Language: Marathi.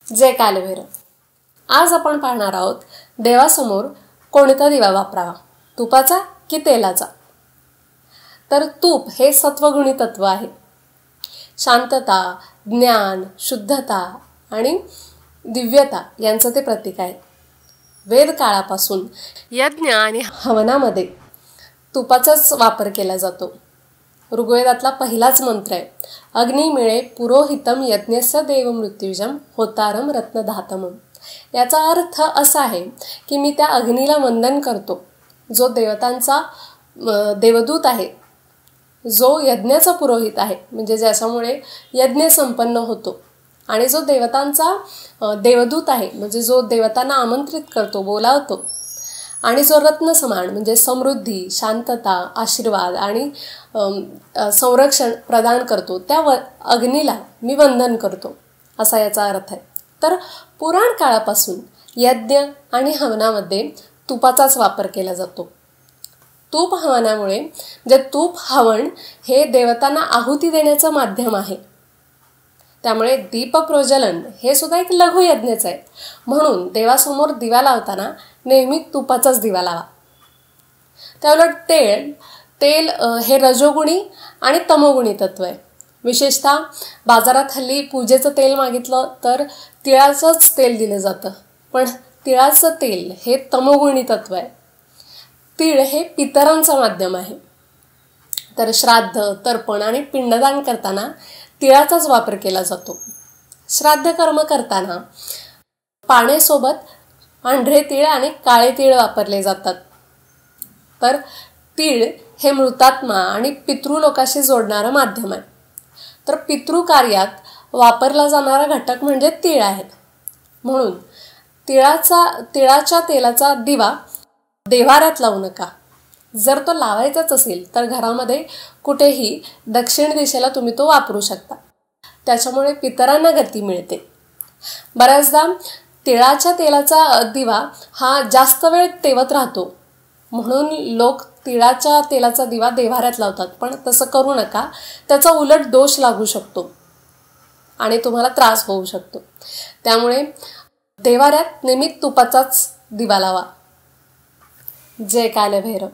जय कालभैरव. आज आपण पाहणार आहोत देवासमोर कोणता दिवा वापरावा, तुपाचा की तेलाचा. तर तूप हे सत्वगुणी तत्व आहे. शांतता, ज्ञान, शुद्धता आणि दिव्यता यांचं ते प्रतीक आहे. वेद काळापासून यज्ञ आणि हवनामध्ये तुपाचाच वापर केला जातो. ऋग्वेदातला पहिलाच मंत्र आहे, अग्नी मिळे पुरोहितम यज्ञस्य देव मृत्युजम होतारम रत्नधातमम. याचा अर्थ असा आहे की मी त्या अग्नीला वंदन करतो, जो देवतांचा देवदूत आहे, जो यज्ञाचा पुरोहित आहे, म्हणजे ज्याच्यामुळे यज्ञ संपन्न होतो, आणि जो देवतांचा देवदूत आहे, म्हणजे जो देवतांना आमंत्रित करतो, बोलावतो, आणि जो रत्न समान म्हणजे समृद्धी, शांतता, आशीर्वाद आणि संरक्षण प्रदान करतो, त्या अग्नीला मी वंदन करतो, असा याचा अर्थ आहे. तर पुराण काळापासून यज्ञ आणि हवनामध्ये तुपाचाच वापर केला जातो. तूप हवनामुळे म्हणजे तूप हवन हे देवतांना आहुती देण्याचं माध्यम आहे. त्यामुळे दीपप्रज्वलन हे सुद्धा एक लघुयज्ञच आहे. म्हणून देवासमोर दिवा लावताना नेहमी तुपाचाच दिवा लावा. त्याउलट तेल हे रजोगुणी आणि तमोगुणी तत्व आहे. विशेषतः बाजारात हल्ली पूजेचं तेल मागितलं तर तिळाचंच तेल दिलं जातं, पण तिळाचं तेल हे तमोगुणी तत्व आहे. तीळ हे पितरांचं माध्यम आहे. तर श्राद्ध, तर्पण आणि पिंडदान करताना तिळाचाच वापर केला जातो. श्राद्ध कर्म करताना पाण्यासोबत पांढरे तीळ आणि काळे तीळ वापरले जातात. तर तीळ हे मृतात्मा आणि पितृलोकाशी जोडणारं माध्यम आहे. तर पितृकार्यात वापरला जाणारा घटक म्हणजे तीळ आहे. म्हणून तिळाच्या तेलाचा दिवा देव्हाऱ्यात लावू नका. जर तो लावायचाच असेल तर घरामध्ये कुठेही दक्षिण दिशेला तुम्ही तो वापरू शकता. त्याच्यामुळे पितरांना गती मिळते. बऱ्याचदा तिळाच्या तेलाचा दिवा हा जास्त वेळ तेवत राहतो, म्हणून लोक तिळाच्या तेलाचा दिवा देव्हाऱ्यात लावतात. पण तसं करू नका. त्याचा उलट दोष लागू शकतो आणि तुम्हाला त्रास होऊ शकतो. त्यामुळे देव्हाऱ्यात नेहमी तुपाचाच दिवा लावा. जय कालभैरव.